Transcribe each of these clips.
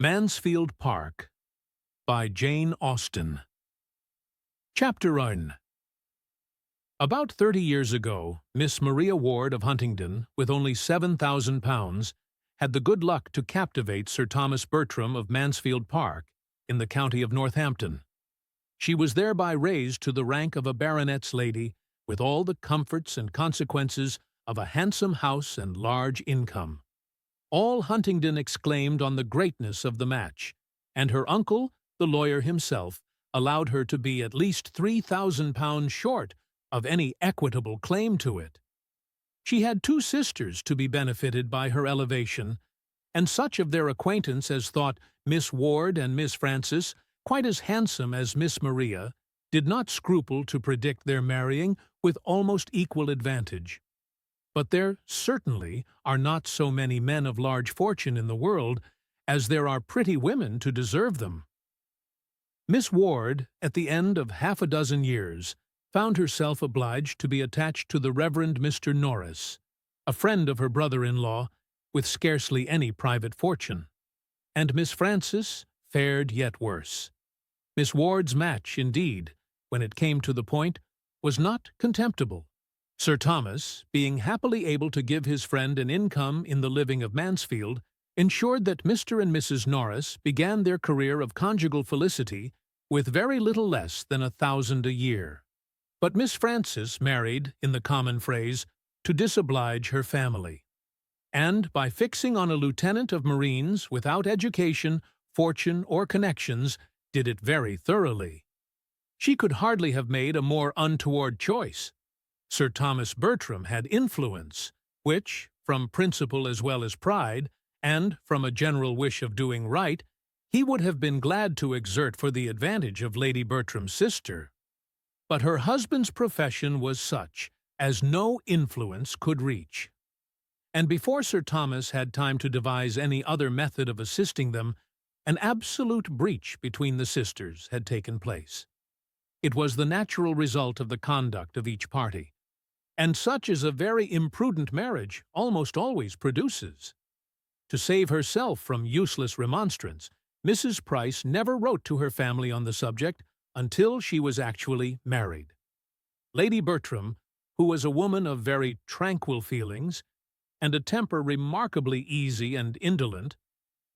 Mansfield Park by Jane Austen. Chapter 1. About 30 years ago, Miss Maria Ward of Huntingdon, with only £7,000, had the good luck to captivate Sir Thomas Bertram of Mansfield Park in the county of Northampton. She was thereby raised to the rank of a baronet's lady, with all the comforts and consequences of a handsome house and large income. All Huntingdon exclaimed on the greatness of the match, and her uncle, the lawyer himself, allowed her to be at least £3,000 short of any equitable claim to it. She had two sisters to be benefited by her elevation, and such of their acquaintance as thought Miss Ward and Miss Frances quite as handsome as Miss Maria did not scruple to predict their marrying with almost equal advantage. But there certainly are not so many men of large fortune in the world as there are pretty women to deserve them. Miss Ward, at the end of half a dozen years, found herself obliged to be attached to the Reverend Mr. Norris, a friend of her brother-in-law, with scarcely any private fortune. And Miss Frances fared yet worse. Miss Ward's match, indeed, when it came to the point, was not contemptible. Sir Thomas, being happily able to give his friend an income in the living of Mansfield, ensured that Mr. and Mrs. Norris began their career of conjugal felicity with very little less than 1,000 a year. But Miss Frances married, in the common phrase, to disoblige her family, and by fixing on a lieutenant of marines without education, fortune, or connections, did it very thoroughly. She could hardly have made a more untoward choice. Sir Thomas Bertram had influence, which, from principle as well as pride, and from a general wish of doing right, he would have been glad to exert for the advantage of Lady Bertram's sister. But her husband's profession was such as no influence could reach. And before Sir Thomas had time to devise any other method of assisting them, an absolute breach between the sisters had taken place. It was the natural result of the conduct of each party, and such as a very imprudent marriage almost always produces. To save herself from useless remonstrance, Mrs. Price never wrote to her family on the subject until she was actually married. Lady Bertram, who was a woman of very tranquil feelings, and a temper remarkably easy and indolent,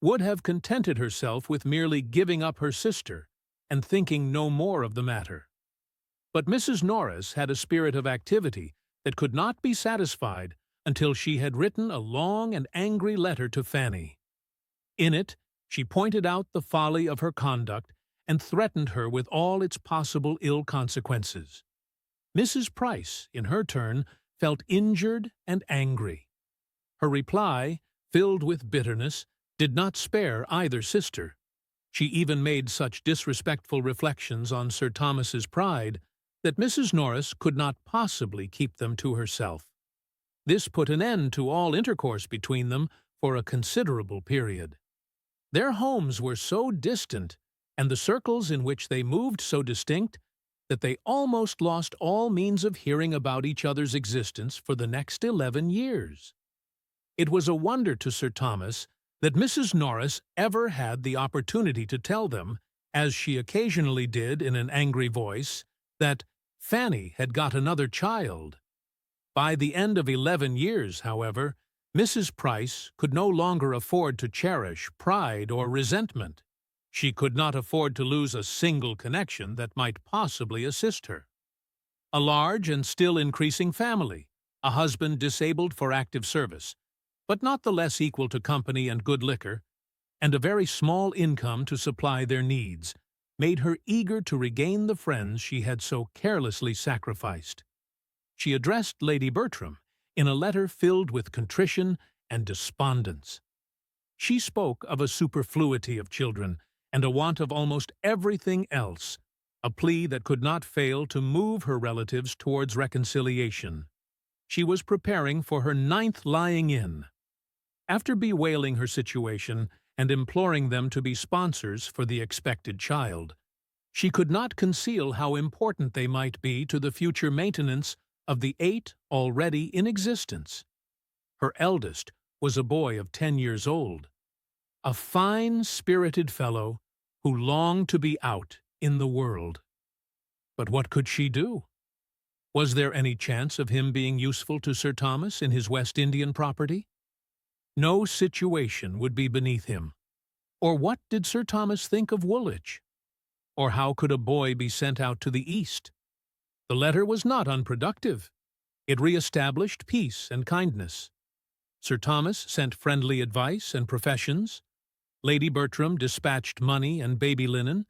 would have contented herself with merely giving up her sister and thinking no more of the matter. But Mrs. Norris had a spirit of activity that could not be satisfied until she had written a long and angry letter to Fanny. In it, she pointed out the folly of her conduct and threatened her with all its possible ill consequences. Mrs. Price, in her turn, felt injured and angry. Her reply, filled with bitterness, did not spare either sister. She even made such disrespectful reflections on Sir Thomas's pride that Mrs. Norris could not possibly keep them to herself. This put an end to all intercourse between them for a considerable period. Their homes were so distant, and the circles in which they moved so distinct, that they almost lost all means of hearing about each other's existence for the next 11 years. It was a wonder to Sir Thomas that Mrs. Norris ever had the opportunity to tell them, as she occasionally did in an angry voice, that Fanny had got another child. By the end of 11 years, however, Mrs. Price could no longer afford to cherish pride or resentment. She could not afford to lose a single connection that might possibly assist her. A large and still increasing family, a husband disabled for active service, but not the less equal to company and good liquor, and a very small income to supply their needs, made her eager to regain the friends she had so carelessly sacrificed. She addressed Lady Bertram in a letter filled with contrition and despondence. She spoke of a superfluity of children and a want of almost everything else, a plea that could not fail to move her relatives towards reconciliation. She was preparing for her 9th lying-in. After bewailing her situation and imploring them to be sponsors for the expected child, she could not conceal how important they might be to the future maintenance of the 8 already in existence. Her eldest was a boy of 10 years old. a fine-spirited fellow who longed to be out in the world. But what could she do? Was there any chance of him being useful to Sir Thomas in his West Indian property? No situation would be beneath him. Or what did Sir Thomas think of Woolwich? Or how could a boy be sent out to the East? The letter was not unproductive. It re-established peace and kindness. Sir Thomas sent friendly advice and professions. Lady Bertram dispatched money and baby linen,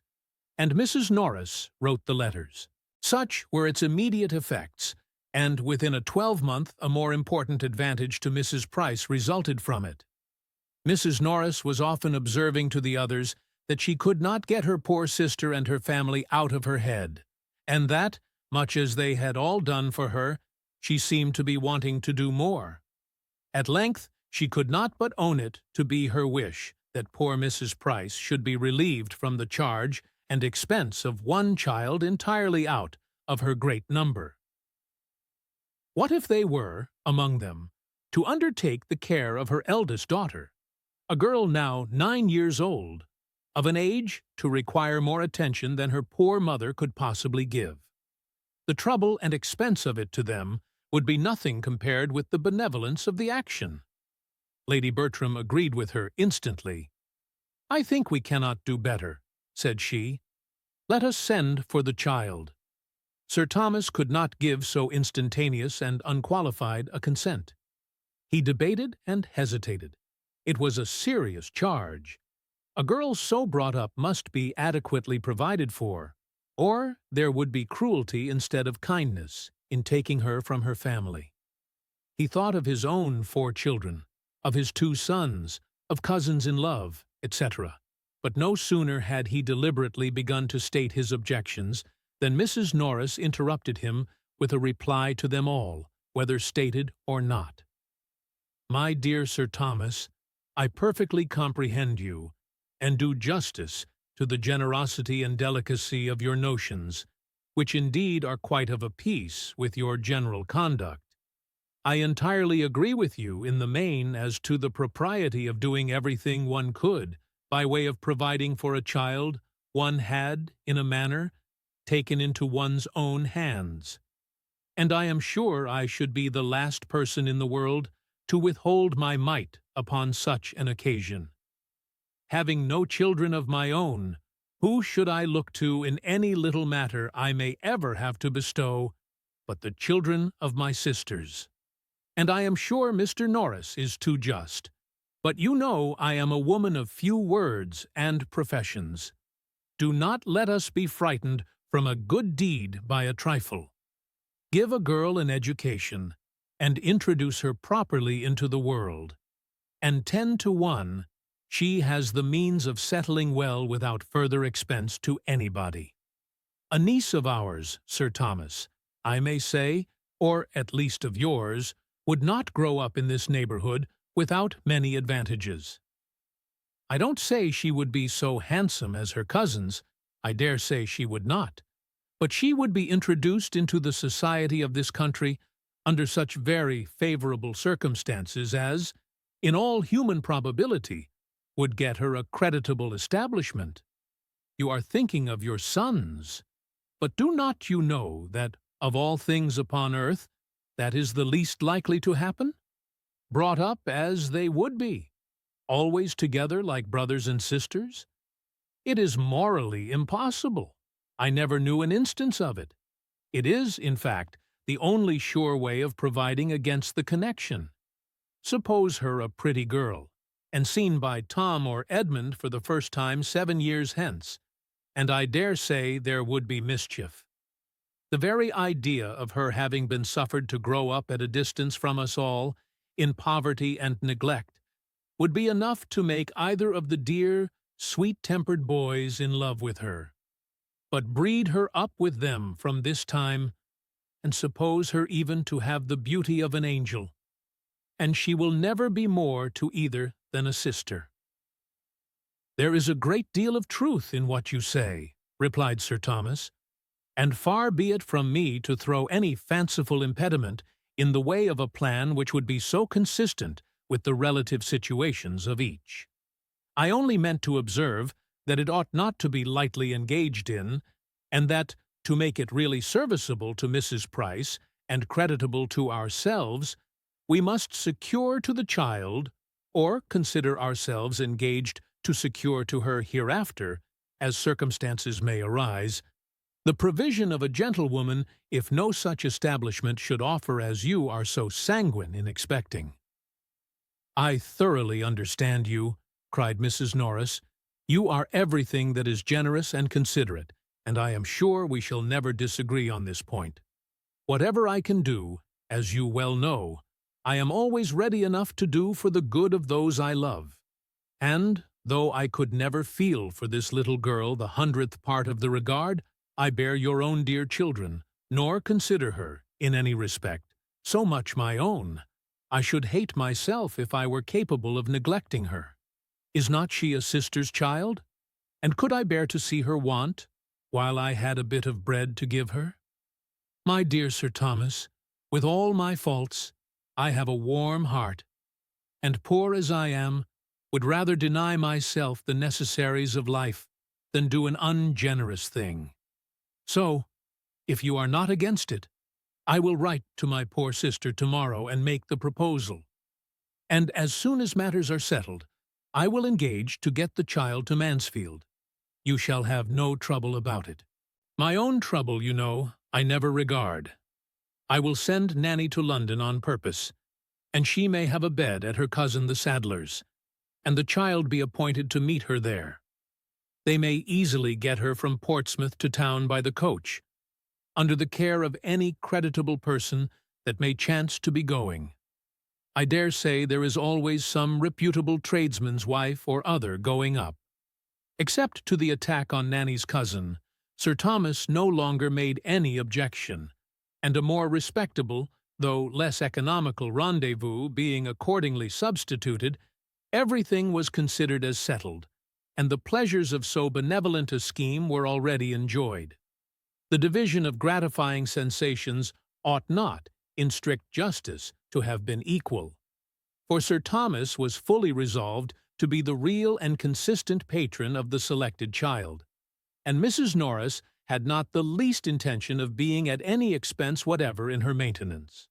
and Mrs. Norris wrote the letters. Such were its immediate effects, and within a 12-month a more important advantage to Mrs. Price resulted from it. Mrs. Norris was often observing to the others that she could not get her poor sister and her family out of her head, and that, much as they had all done for her, she seemed to be wanting to do more. At length she could not but own it to be her wish that poor Mrs. Price should be relieved from the charge and expense of one child entirely out of her great number. What if they were, among them, to undertake the care of her eldest daughter, a girl now 9 years old, of an age to require more attention than her poor mother could possibly give? The trouble and expense of it to them would be nothing compared with the benevolence of the action. Lady Bertram agreed with her instantly. "I think we cannot do better," said she. "Let us send for the child." Sir Thomas could not give so instantaneous and unqualified a consent. He debated and hesitated. It was a serious charge. A girl so brought up must be adequately provided for, or there would be cruelty instead of kindness in taking her from her family. He thought of his own 4 children, of his 2 sons, of cousins-in-law, etc. But no sooner had he deliberately begun to state his objections than Mrs. Norris interrupted him with a reply to them all, whether stated or not. "My dear Sir Thomas, I perfectly comprehend you, and do justice to the generosity and delicacy of your notions, which indeed are quite of a piece with your general conduct. I entirely agree with you in the main as to the propriety of doing everything one could by way of providing for a child one had, in a manner, taken into one's own hands. And I am sure I should be the last person in the world to withhold my mite upon such an occasion. Having no children of my own, who should I look to in any little matter I may ever have to bestow but the children of my sisters? And I am sure Mr. Norris is too just. But you know I am a woman of few words and professions. Do not let us be frightened from a good deed by a trifle. Give a girl an education, and introduce her properly into the world, and 10 to 1, she has the means of settling well without further expense to anybody. A niece of ours, Sir Thomas, I may say, or at least of yours, would not grow up in this neighborhood without many advantages. I don't say she would be so handsome as her cousins, I dare say she would not, but she would be introduced into the society of this country under such very favorable circumstances as, in all human probability, would get her a creditable establishment. You are thinking of your sons, but do not you know that, of all things upon earth, that is the least likely to happen? Brought up as they would be, always together like brothers and sisters? It is morally impossible. I never knew an instance of it. It is, in fact, the only sure way of providing against the connection. Suppose her a pretty girl, and seen by Tom or Edmund for the first time 7 years hence, and I dare say there would be mischief. The very idea of her having been suffered to grow up at a distance from us all, in poverty and neglect, would be enough to make either of the dear, sweet-tempered boys in love with her. But breed her up with them from this time, and suppose her even to have the beauty of an angel, and she will never be more to either than a sister." "There is a great deal of truth in what you say," replied Sir Thomas, "and far be it from me to throw any fanciful impediment in the way of a plan which would be so consistent with the relative situations of each. I only meant to observe that it ought not to be lightly engaged in, and that, to make it really serviceable to Mrs. Price and creditable to ourselves, we must secure to the child, or consider ourselves engaged to secure to her hereafter, as circumstances may arise, the provision of a gentlewoman if no such establishment should offer as you are so sanguine in expecting." "I thoroughly understand you," cried Mrs. Norris. "You are everything that is generous and considerate, and I am sure we shall never disagree on this point. Whatever I can do, as you well know, I am always ready enough to do for the good of those I love. And, though I could never feel for this little girl the 100th part of the regard I bear your own dear children, nor consider her, in any respect, so much my own, I should hate myself if I were capable of neglecting her. Is not she a sister's child? And could I bear to see her want, while I had a bit of bread to give her? My dear Sir Thomas, with all my faults, I have a warm heart, and poor as I am, would rather deny myself the necessaries of life than do an ungenerous thing. So, if you are not against it, I will write to my poor sister tomorrow and make the proposal. And as soon as matters are settled, I will engage to get the child to Mansfield. You shall have no trouble about it. My own trouble, you know, I never regard. I will send Nanny to London on purpose, and she may have a bed at her cousin the saddler's, and the child be appointed to meet her there. They may easily get her from Portsmouth to town by the coach, under the care of any creditable person that may chance to be going. I dare say there is always some reputable tradesman's wife or other going up. Except to the attack on Nanny's cousin, Sir Thomas no longer made any objection, and a more respectable, though less economical rendezvous being accordingly substituted, everything was considered as settled, and the pleasures of so benevolent a scheme were already enjoyed. The division of gratifying sensations ought not, in strict justice, to have been equal, for Sir Thomas was fully resolved to be the real and consistent patron of the selected child, and Mrs. Norris had not the least intention of being at any expense whatever in her maintenance.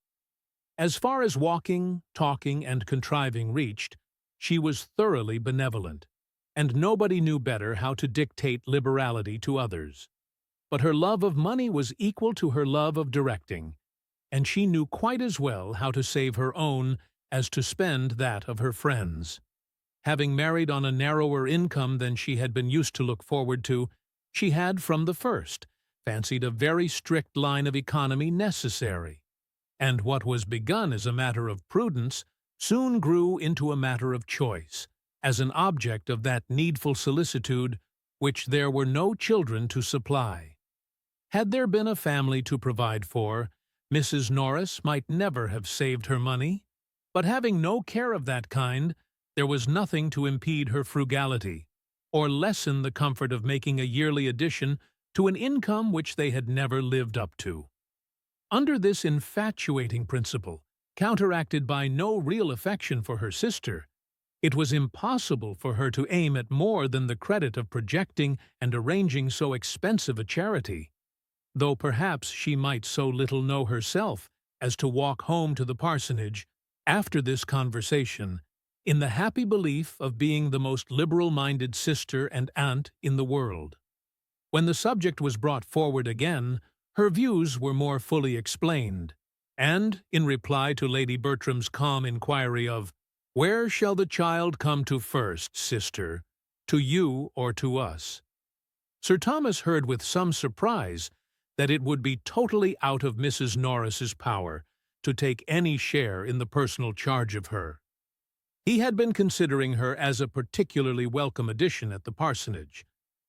As far as walking, talking, and contriving reached, she was thoroughly benevolent, and nobody knew better how to dictate liberality to others. But her love of money was equal to her love of directing, and she knew quite as well how to save her own as to spend that of her friends. Having married on a narrower income than she had been used to look forward to, she had from the first fancied a very strict line of economy necessary, and what was begun as a matter of prudence soon grew into a matter of choice, as an object of that needful solicitude which there were no children to supply. Had there been a family to provide for, Mrs. Norris might never have saved her money, but having no care of that kind, there was nothing to impede her frugality, or lessen the comfort of making a yearly addition to an income which they had never lived up to. Under this infatuating principle, counteracted by no real affection for her sister, it was impossible for her to aim at more than the credit of projecting and arranging so expensive a charity, though perhaps she might so little know herself as to walk home to the parsonage, after this conversation, in the happy belief of being the most liberal-minded sister and aunt in the world. When the subject was brought forward again, her views were more fully explained, and, in reply to Lady Bertram's calm inquiry of, "Where shall the child come to first, sister, to you or to us?" Sir Thomas heard with some surprise that it would be totally out of Mrs. Norris's power to take any share in the personal charge of her. He had been considering her as a particularly welcome addition at the parsonage,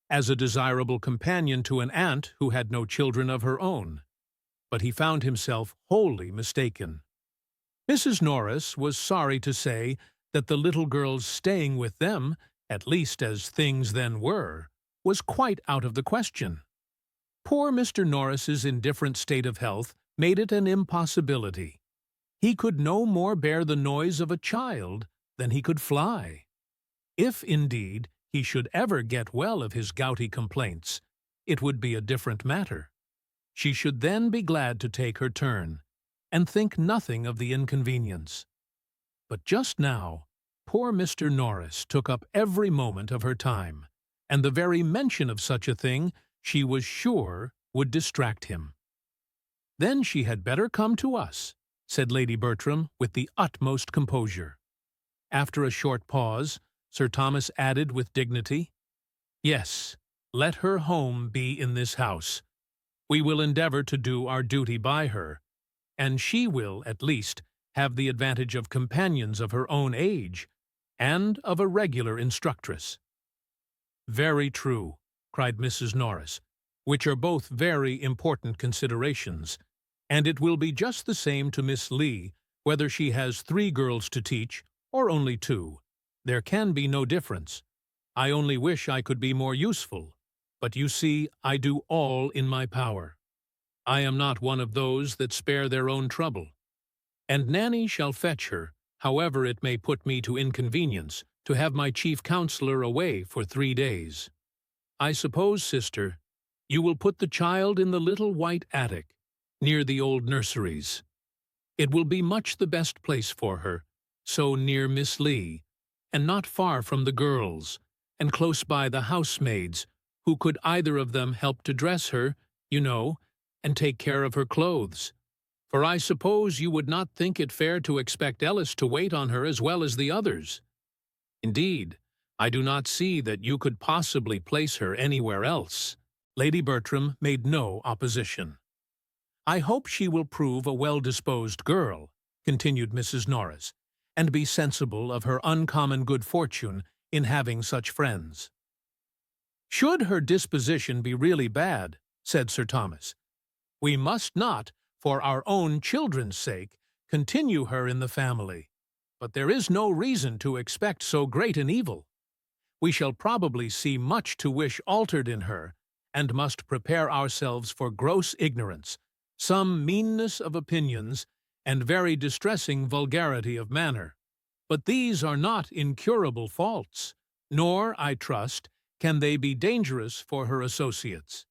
as a desirable companion to an aunt who had no children of her own, but he found himself wholly mistaken. Mrs. Norris was sorry to say that the little girl's staying with them, at least as things then were, was quite out of the question. Poor Mr. Norris's indifferent state of health made it an impossibility. He could no more bear the noise of a child than he could fly. If, indeed, he should ever get well of his gouty complaints, it would be a different matter. She should then be glad to take her turn, and think nothing of the inconvenience. But just now, poor Mr. Norris took up every moment of her time, and the very mention of such a thing she was sure would distract him. "Then she had better come to us," said Lady Bertram with the utmost composure. After a short pause, Sir Thomas added with dignity, "Yes, let her home be in this house. We will endeavour to do our duty by her, and she will, at least, have the advantage of companions of her own age, and of a regular instructress." "Very true," cried Mrs. Norris, "which are both very important considerations, and it will be just the same to Miss Lee whether she has 3 girls to teach or only 2. There can be no difference. I only wish I could be more useful, but you see I do all in my power. I am not one of those that spare their own trouble. And Nanny shall fetch her, however it may put me to inconvenience, to have my chief counselor away for 3 days. I suppose, sister, you will put the child in the little white attic, near the old nurseries. It will be much the best place for her, so near Miss Lee, and not far from the girls, and close by the housemaids, who could either of them help to dress her, you know, and take care of her clothes. For I suppose you would not think it fair to expect Ellis to wait on her as well as the others. Indeed, I do not see that you could possibly place her anywhere else." Lady Bertram made no opposition. "I hope she will prove a well-disposed girl," continued Mrs. Norris, "and be sensible of her uncommon good fortune in having such friends." "Should her disposition be really bad," said Sir Thomas, "we must not, for our own children's sake, continue her in the family. But there is no reason to expect so great an evil. We shall probably see much to wish altered in her, and must prepare ourselves for gross ignorance, some meanness of opinions, and very distressing vulgarity of manner. But these are not incurable faults, nor, I trust, can they be dangerous for her associates.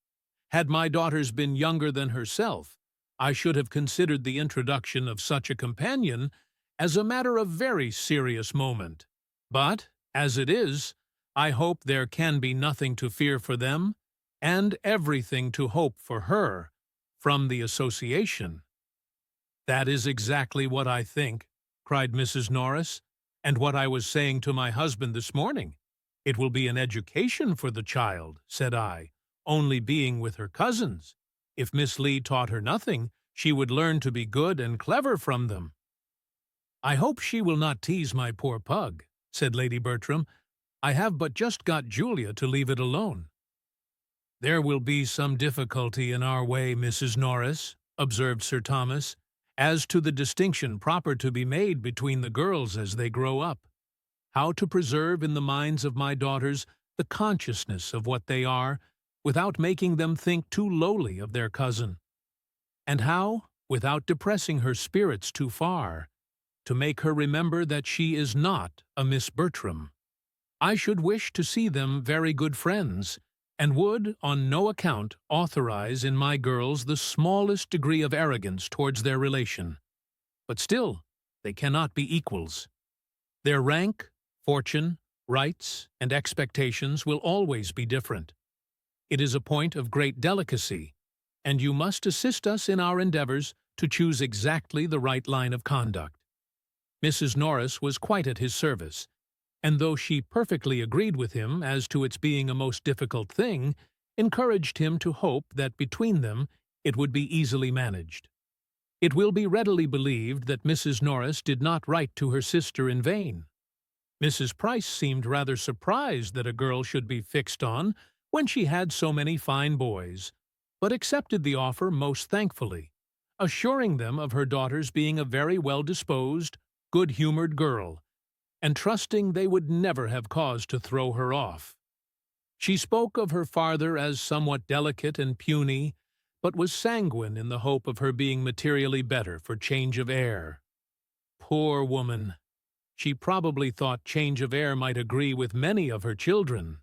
Had my daughters been younger than herself, I should have considered the introduction of such a companion as a matter of very serious moment. But, as it is, I hope there can be nothing to fear for them, and everything to hope for her, from the association." "That is exactly what I think," cried Mrs. Norris, "and what I was saying to my husband this morning. It will be an education for the child," said I, "only being with her cousins. If Miss Lee taught her nothing, she would learn to be good and clever from them." "I hope she will not tease my poor pug," said Lady Bertram. "I have but just got Julia to leave it alone." "There will be some difficulty in our way, Mrs. Norris," observed Sir Thomas, "as to the distinction proper to be made between the girls as they grow up. How to preserve in the minds of my daughters the consciousness of what they are, without making them think too lowly of their cousin. And how, without depressing her spirits too far, to make her remember that she is not a Miss Bertram. I should wish to see them very good friends, and would on no account authorize in my girls the smallest degree of arrogance towards their relation. But still, they cannot be equals. Their rank, fortune, rights, and expectations will always be different. It is a point of great delicacy, and you must assist us in our endeavors to choose exactly the right line of conduct." Mrs. Norris was quite at his service, and though she perfectly agreed with him as to its being a most difficult thing, encouraged him to hope that between them it would be easily managed. It will be readily believed that Mrs. Norris did not write to her sister in vain. Mrs. Price seemed rather surprised that a girl should be fixed on when she had so many fine boys, but accepted the offer most thankfully, assuring them of her daughter's being a very well-disposed, good-humoured girl, and trusting they would never have cause to throw her off. She spoke of her father as somewhat delicate and puny, but was sanguine in the hope of her being materially better for change of air. Poor woman! She probably thought change of air might agree with many of her children.